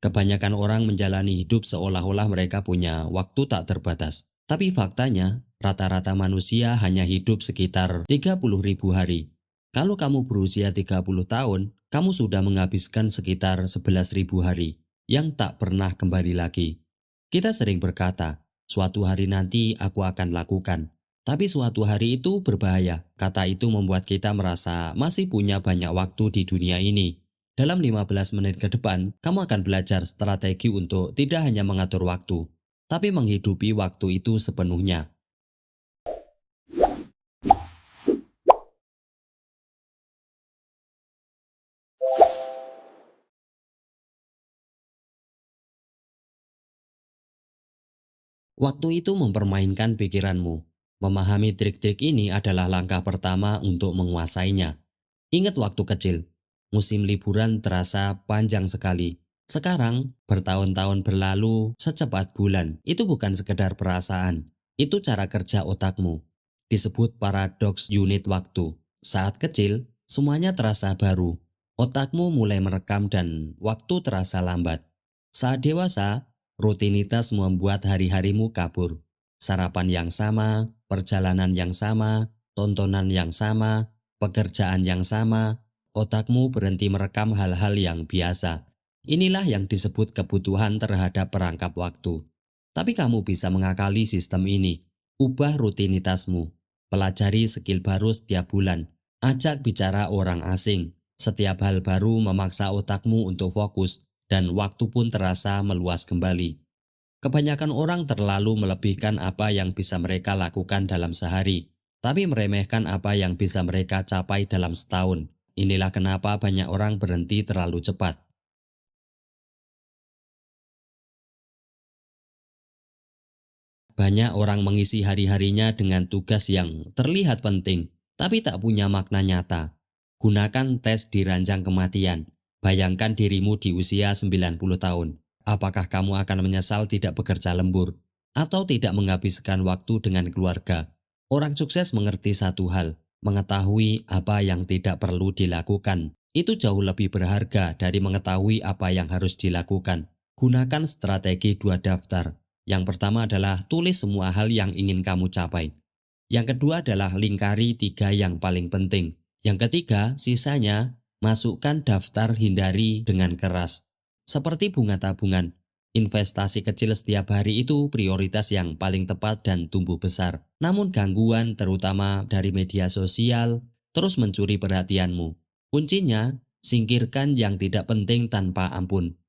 Kebanyakan orang menjalani hidup seolah-olah mereka punya waktu tak terbatas. Tapi faktanya, rata-rata manusia hanya hidup sekitar 30.000 hari. Kalau kamu berusia 30 tahun, kamu sudah menghabiskan sekitar 11.000 hari yang tak pernah kembali lagi. Kita sering berkata, suatu hari nanti aku akan lakukan. Tapi suatu hari itu berbahaya. Kata itu membuat kita merasa masih punya banyak waktu di dunia ini. Dalam 15 menit ke depan, kamu akan belajar strategi untuk tidak hanya mengatur waktu, tapi menghidupi waktu itu sepenuhnya. Waktu itu mempermainkan pikiranmu. Memahami trik-trik ini adalah langkah pertama untuk menguasainya. Ingat waktu kecil, musim liburan terasa panjang sekali. Sekarang, bertahun-tahun berlalu secepat bulan. Itu bukan sekedar perasaan, itu cara kerja otakmu. Disebut paradoks unit waktu. Saat kecil, semuanya terasa baru. Otakmu mulai merekam dan waktu terasa lambat. Saat dewasa, rutinitas membuat hari-harimu kabur. Sarapan yang sama, perjalanan yang sama, tontonan yang sama, pekerjaan yang sama, otakmu berhenti merekam hal-hal yang biasa. Inilah yang disebut kebutuhan terhadap perangkap waktu. Tapi kamu bisa mengakali sistem ini. Ubah rutinitasmu. Pelajari skill baru setiap bulan. Ajak bicara orang asing. Setiap hal baru memaksa otakmu untuk fokus dan waktu pun terasa meluas kembali. Kebanyakan orang terlalu melebihkan apa yang bisa mereka lakukan dalam sehari, tapi meremehkan apa yang bisa mereka capai dalam setahun. Inilah kenapa banyak orang berhenti terlalu cepat. Banyak orang mengisi hari-harinya dengan tugas yang terlihat penting, tapi tak punya makna nyata. Gunakan tes di ranjang kematian. Bayangkan dirimu di usia 90 tahun. Apakah kamu akan menyesal tidak bekerja lembur? Atau tidak menghabiskan waktu dengan keluarga? Orang sukses mengerti satu hal, mengetahui apa yang tidak perlu dilakukan. Itu jauh lebih berharga dari mengetahui apa yang harus dilakukan. Gunakan strategi dua daftar. Yang pertama adalah tulis semua hal yang ingin kamu capai. Yang kedua adalah lingkari 3 yang paling penting. Yang ketiga, sisanya masukkan daftar hindari dengan keras. Seperti bunga tabungan, investasi kecil setiap hari itu prioritas yang paling tepat dan tumbuh besar. Namun gangguan terutama dari media sosial terus mencuri perhatianmu. Kuncinya, singkirkan yang tidak penting tanpa ampun.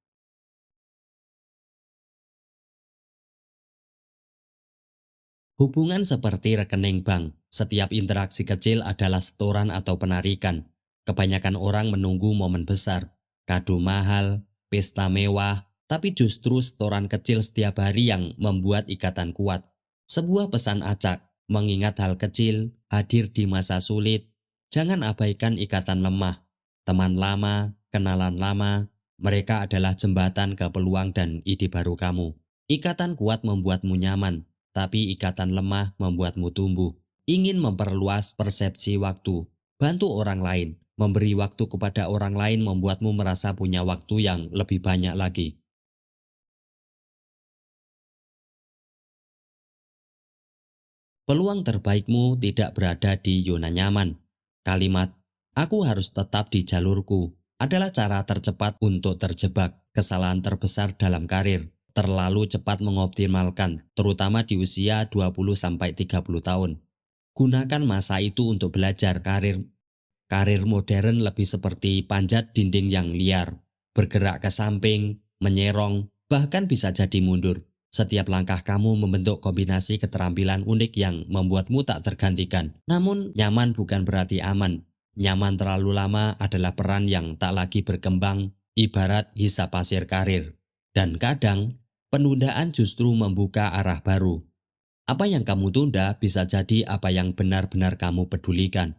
Hubungan seperti rekening bank, setiap interaksi kecil adalah setoran atau penarikan. Kebanyakan orang menunggu momen besar, kado mahal, pesta mewah, tapi justru setoran kecil setiap hari yang membuat ikatan kuat. Sebuah pesan acak, mengingat hal kecil, hadir di masa sulit. Jangan abaikan ikatan lemah. Teman lama, kenalan lama, mereka adalah jembatan ke peluang dan ide baru kamu. Ikatan kuat membuatmu nyaman, tapi ikatan lemah membuatmu tumbuh. Ingin memperluas persepsi waktu. Bantu orang lain. Memberi waktu kepada orang lain membuatmu merasa punya waktu yang lebih banyak lagi. Peluang terbaikmu tidak berada di zona nyaman. Kalimat, aku harus tetap di jalurku, adalah cara tercepat untuk terjebak. Kesalahan terbesar dalam karir. Terlalu cepat mengoptimalkan, terutama di usia 20-30 tahun. Gunakan masa itu untuk belajar karir. Karir modern lebih seperti panjat dinding yang liar, bergerak ke samping, menyerong, bahkan bisa jadi mundur. Setiap langkah kamu membentuk kombinasi keterampilan unik yang membuatmu tak tergantikan. Namun, nyaman bukan berarti aman. Nyaman terlalu lama adalah peran yang tak lagi berkembang, ibarat hisap pasir karir. Dan kadang, penundaan justru membuka arah baru. Apa yang kamu tunda bisa jadi apa yang benar-benar kamu pedulikan.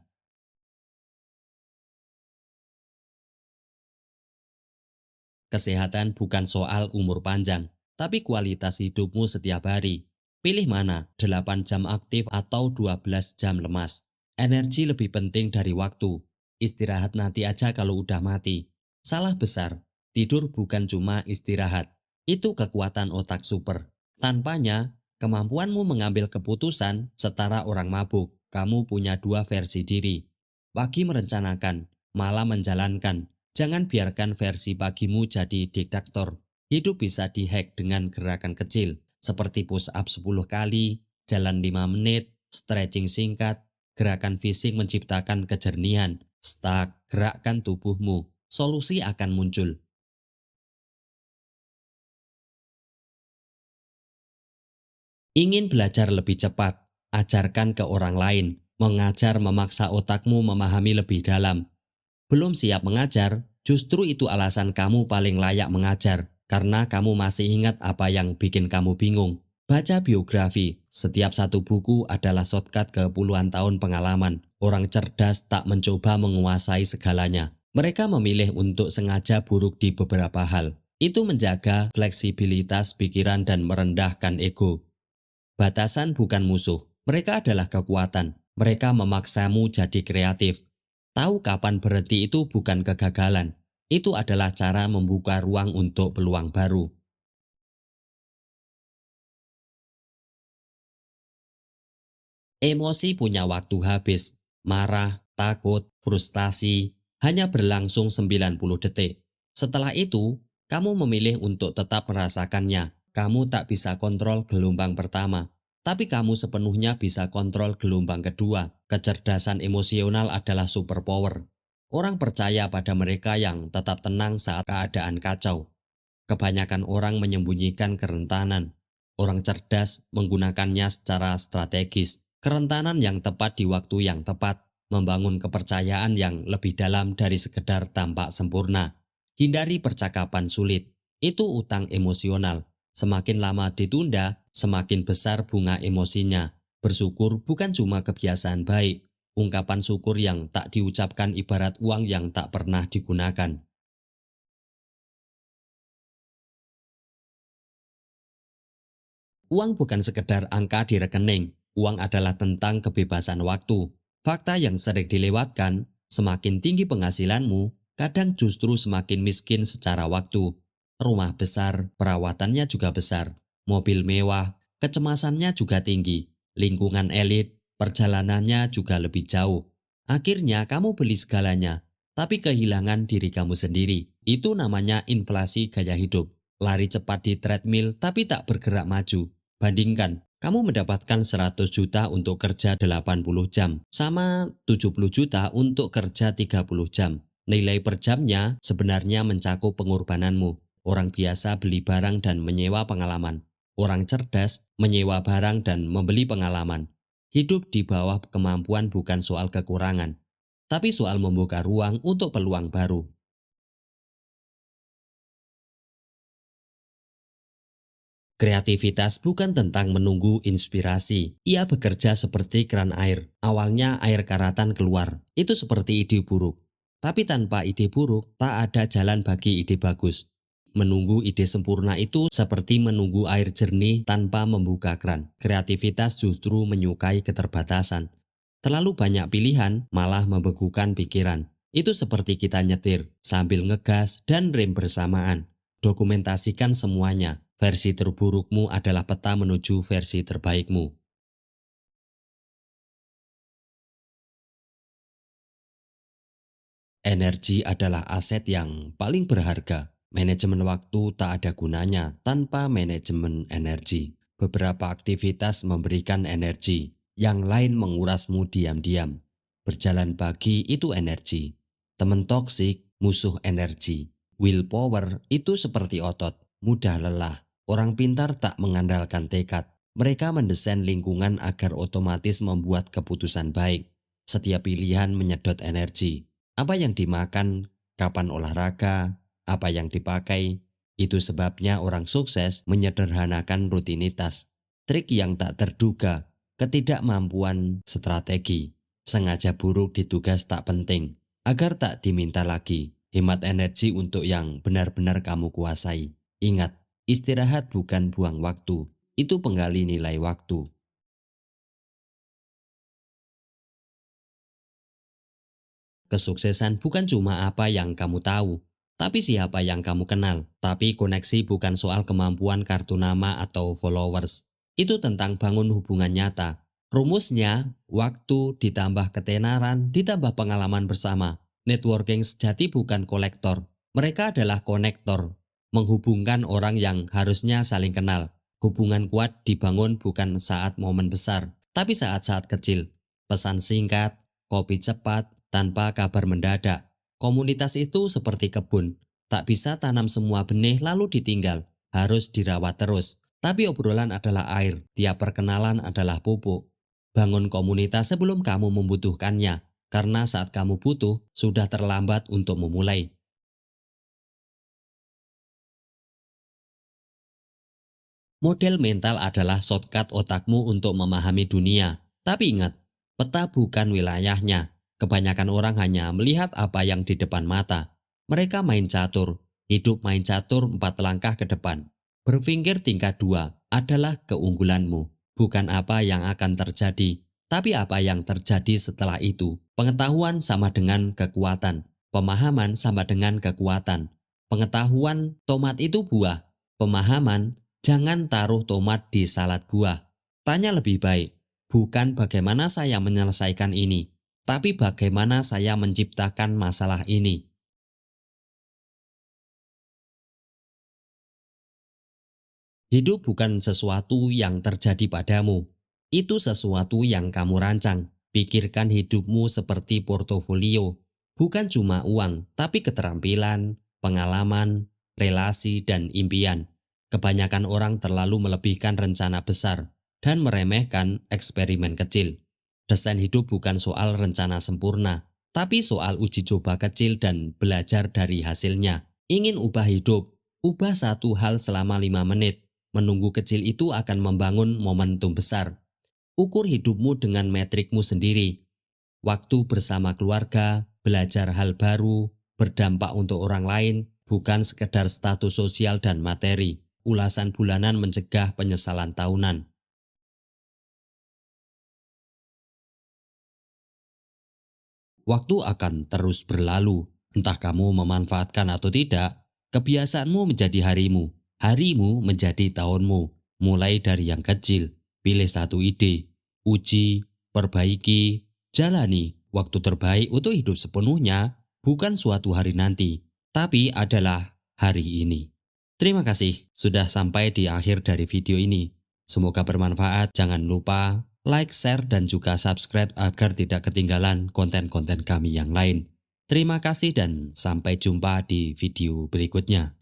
Kesehatan bukan soal umur panjang, tapi kualitas hidupmu setiap hari. Pilih mana, 8 jam aktif atau 12 jam lemas. Energi lebih penting dari waktu. Istirahat nanti aja kalau udah mati. Salah besar. Tidur bukan cuma istirahat, itu kekuatan otak super. Tanpanya, kemampuanmu mengambil keputusan setara orang mabuk. Kamu punya dua versi diri. Pagi merencanakan, malam menjalankan. Jangan biarkan versi pagimu jadi diktator. Hidup bisa dihack dengan gerakan kecil, seperti push up 10 kali, jalan 5 menit, stretching singkat, gerakan fisik menciptakan kejernihan. Stuck, gerakkan tubuhmu. Solusi akan muncul. Ingin belajar lebih cepat, ajarkan ke orang lain. Mengajar memaksa otakmu memahami lebih dalam. Belum siap mengajar, justru itu alasan kamu paling layak mengajar, karena kamu masih ingat apa yang bikin kamu bingung. Baca biografi, setiap satu buku adalah shortcut ke puluhan tahun pengalaman. Orang cerdas tak mencoba menguasai segalanya. Mereka memilih untuk sengaja buruk di beberapa hal. Itu menjaga fleksibilitas pikiran dan merendahkan ego. Batasan bukan musuh, mereka adalah kekuatan. Mereka memaksamu jadi kreatif. Tahu kapan berhenti itu bukan kegagalan. Itu adalah cara membuka ruang untuk peluang baru. Emosi punya waktu habis. Marah, takut, frustasi hanya berlangsung 90 detik. Setelah itu, kamu memilih untuk tetap merasakannya. Kamu tak bisa kontrol gelombang pertama, tapi kamu sepenuhnya bisa kontrol gelombang kedua. Kecerdasan emosional adalah superpower. Orang percaya pada mereka yang tetap tenang saat keadaan kacau. Kebanyakan orang menyembunyikan kerentanan. Orang cerdas menggunakannya secara strategis. Kerentanan yang tepat di waktu yang tepat, membangun kepercayaan yang lebih dalam dari sekedar tampak sempurna. Hindari percakapan sulit. Itu utang emosional. Semakin lama ditunda, semakin besar bunga emosinya. Bersyukur bukan cuma kebiasaan baik. Ungkapan syukur yang tak diucapkan ibarat uang yang tak pernah digunakan. Uang bukan sekedar angka di rekening, uang adalah tentang kebebasan waktu. Fakta yang sering dilewatkan, semakin tinggi penghasilanmu, kadang justru semakin miskin secara waktu. Rumah besar, perawatannya juga besar. Mobil mewah, kecemasannya juga tinggi. Lingkungan elit, perjalanannya juga lebih jauh. Akhirnya kamu beli segalanya, tapi kehilangan diri kamu sendiri. Itu namanya inflasi gaya hidup. Lari cepat di treadmill tapi tak bergerak maju. Bandingkan, kamu mendapatkan 100 juta untuk kerja 80 jam, sama 70 juta untuk kerja 30 jam. Nilai per jamnya sebenarnya mencakup pengorbananmu. Orang biasa beli barang dan menyewa pengalaman. Orang cerdas menyewa barang dan membeli pengalaman. Hidup di bawah kemampuan bukan soal kekurangan, tapi soal membuka ruang untuk peluang baru. Kreativitas bukan tentang menunggu inspirasi. Ia bekerja seperti keran air. Awalnya air karatan keluar. Itu seperti ide buruk. Tapi tanpa ide buruk, tak ada jalan bagi ide bagus. Menunggu ide sempurna itu seperti menunggu air jernih tanpa membuka keran. Kreativitas justru menyukai keterbatasan. Terlalu banyak pilihan malah membekukan pikiran. Itu seperti kita nyetir sambil ngegas dan rem bersamaan. Dokumentasikan semuanya. Versi terburukmu adalah peta menuju versi terbaikmu. Energi adalah aset yang paling berharga. Manajemen waktu tak ada gunanya tanpa manajemen energi. Beberapa aktivitas memberikan energi, yang lain mengurasmu diam-diam. Berjalan pagi itu energi. Teman toksik, musuh energi. Willpower itu seperti otot, mudah lelah. Orang pintar tak mengandalkan tekad. Mereka mendesain lingkungan agar otomatis membuat keputusan baik. Setiap pilihan menyedot energi. Apa yang dimakan, kapan olahraga, apa yang dipakai. Itu sebabnya orang sukses menyederhanakan rutinitas. Trik yang tak terduga, ketidakmampuan strategi. Sengaja buruk di tugas tak penting, agar tak diminta lagi. Hemat energi untuk yang benar-benar kamu kuasai. Ingat, istirahat bukan buang waktu, itu penggali nilai waktu. Kesuksesan bukan cuma apa yang kamu tahu, tapi siapa yang kamu kenal. Tapi koneksi bukan soal kemampuan kartu nama atau followers. Itu tentang bangun hubungan nyata. Rumusnya, waktu ditambah ketenaran ditambah pengalaman bersama. Networking sejati bukan kolektor. Mereka adalah konektor, menghubungkan orang yang harusnya saling kenal. Hubungan kuat dibangun bukan saat momen besar, tapi saat-saat kecil. Pesan singkat, kopi cepat, tanpa kabar mendadak. Komunitas itu seperti kebun, tak bisa tanam semua benih lalu ditinggal, harus dirawat terus. Tapi obrolan adalah air, tiap perkenalan adalah pupuk. Bangun komunitas sebelum kamu membutuhkannya, karena saat kamu butuh, sudah terlambat untuk memulai. Model mental adalah shortcut otakmu untuk memahami dunia. Tapi ingat, peta bukan wilayahnya. Kebanyakan orang hanya melihat apa yang di depan mata. Mereka main catur, hidup main catur 4 langkah ke depan. Berpikir tingkat 2 adalah keunggulanmu, bukan apa yang akan terjadi, tapi apa yang terjadi setelah itu. Pengetahuan sama dengan kekuatan, pemahaman sama dengan kekuatan. Pengetahuan tomat itu buah, pemahaman jangan taruh tomat di salad buah. Tanya lebih baik, bukan bagaimana saya menyelesaikan ini, tapi bagaimana saya menciptakan masalah ini. Hidup bukan sesuatu yang terjadi padamu. Itu sesuatu yang kamu rancang. Pikirkan hidupmu seperti portofolio. Bukan cuma uang, tapi keterampilan, pengalaman, relasi, dan impian. Kebanyakan orang terlalu melebihkan rencana besar dan meremehkan eksperimen kecil. Desain hidup bukan soal rencana sempurna, tapi soal uji coba kecil dan belajar dari hasilnya. Ingin ubah hidup, ubah satu hal selama 5 menit. Menunggu kecil itu akan membangun momentum besar. Ukur hidupmu dengan metrikmu sendiri. Waktu bersama keluarga, belajar hal baru, berdampak untuk orang lain, bukan sekedar status sosial dan materi. Ulasan bulanan mencegah penyesalan tahunan. Waktu akan terus berlalu, entah kamu memanfaatkan atau tidak. Kebiasaanmu menjadi harimu, harimu menjadi tahunmu. Mulai dari yang kecil, pilih satu ide, uji, perbaiki, jalani. Waktu terbaik untuk hidup sepenuhnya bukan suatu hari nanti, tapi adalah hari ini. Terima kasih sudah sampai di akhir dari video ini. Semoga bermanfaat. Jangan lupa like, share, dan juga subscribe agar tidak ketinggalan konten-konten kami yang lain. Terima kasih dan sampai jumpa di video berikutnya.